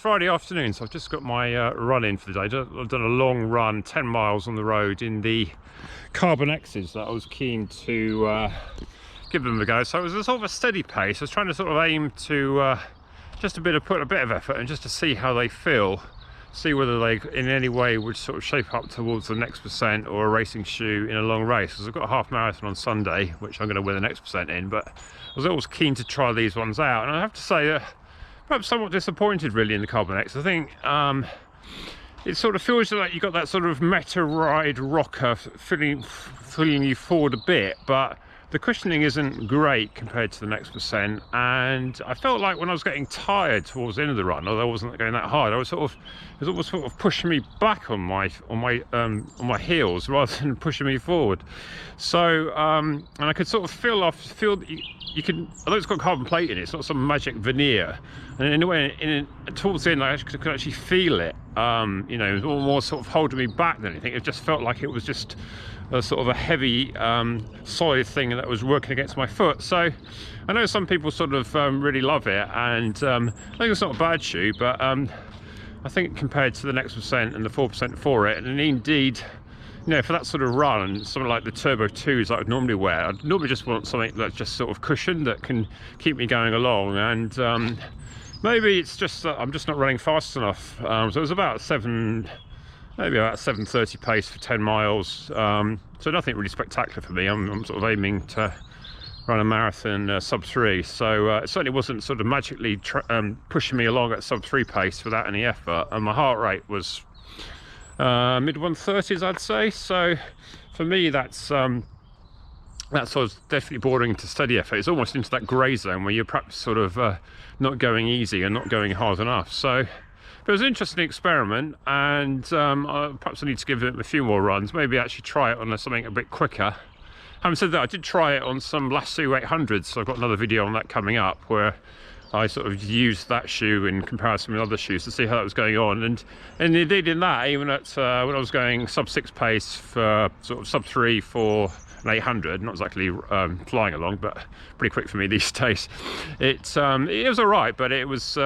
Friday afternoon, so I've just got my run in for the day. I've done a long run, 10 miles on the road in the Carbon X's that I was keen to give them a go. So it was a sort of a steady pace. I was trying to sort of aim to put a bit of effort and just to see how they feel, see whether they in any way would sort of shape up towards the next percent or a racing shoe in a long race. Because I've got a half marathon on Sunday, which I'm going to win the next percent in, but I was always keen to try these ones out. And I have to say that perhaps somewhat disappointed really in the Carbon X. I think it sort of feels like you got that sort of meta ride rocker filling you forward a bit, but the cushioning isn't great compared to the next percent. And I felt like when I was getting tired towards the end of the run, although I wasn't going that hard, it was almost sort of pushing me back on my heels rather than pushing me forward. So and I could sort of feel that you can, although it's got carbon plate in it, it's not some magic veneer, and in a way towards the end I could actually feel it. You know, it was more sort of holding me back than anything. It just felt like it was just a sort of a heavy solid thing that was working against my foot. So I know some people sort of really love it, and I think it's not a bad shoe, but I think compared to the next percent and the 4% for it, and indeed, you know, for that sort of run, something like the Turbo 2s that I would normally wear, I'd normally just want something that's just sort of cushioned that can keep me going along. And maybe it's just that I'm just not running fast enough. So it was about maybe about 7:30 pace for 10 miles. So nothing really spectacular for me. I'm sort of aiming to run a marathon sub 3. So it certainly wasn't sort of magically pushing me along at sub 3 pace without any effort. And my heart rate was mid 130s, I'd say. So for me, that's sort of definitely bordering to steady effort. It's almost into that grey zone where you're perhaps sort of not going easy and not going hard enough. So it was an interesting experiment, and perhaps I need to give it a few more runs, maybe actually try it on something a bit quicker. Having said that, I did try it on some Lasso 800s, so I've got another video on that coming up where I sort of used that shoe in comparison with other shoes to see how that was going on. And indeed in that, even at when I was going sub 6 pace for sort of sub 3 for an 800, not exactly flying along, but pretty quick for me these days, it was all right, but it was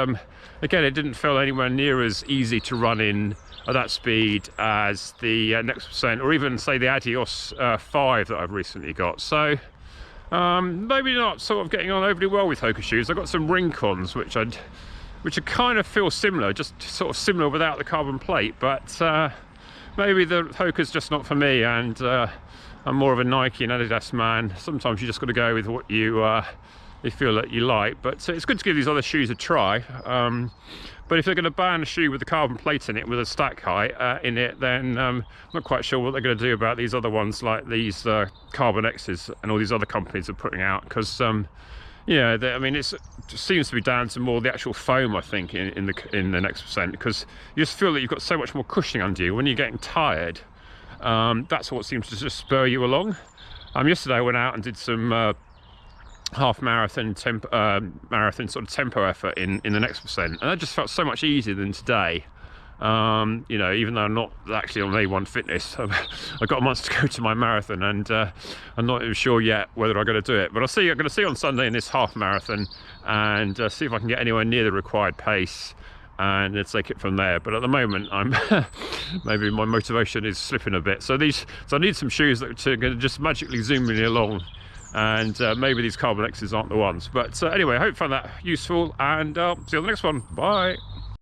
again, it didn't feel anywhere near as easy to run in at that speed as the next percent, or even say the Adios 5 that I've recently got. So maybe not sort of getting on overly well with HOKA shoes. I've got some Rincons which I kind of feel similar, just sort of similar without the carbon plate, but maybe the HOKA's just not for me, and I'm more of a Nike and Adidas man. Sometimes you just got to go with what you feel that you like, but it's good to give these other shoes a try. But if they're going to ban a shoe with the carbon plate in it with a stack height in it, then I'm not quite sure what they're going to do about these other ones, like these Carbon X's and all these other companies are putting out. Because yeah, I mean, it seems to be down to more the actual foam, I think, in the next percent, because you just feel that you've got so much more cushioning under you when you're getting tired. That's what seems to just spur you along. Yesterday I went out and did some half marathon sort of tempo effort in the next percent, and that just felt so much easier than today. You know, even though I'm not actually on A1 Fitness, I've got a month to go to my marathon, and I'm not even sure yet whether I'm going to do it. But I'm going to see on Sunday in this half marathon, and see if I can get anywhere near the required pace, and let's take it from there. But at the moment, I'm maybe my motivation is slipping a bit. So I need some shoes that are going to just magically zoom me along, and maybe these Carbon X's aren't the ones. But anyway, I hope you found that useful, and see you on the next one. Bye.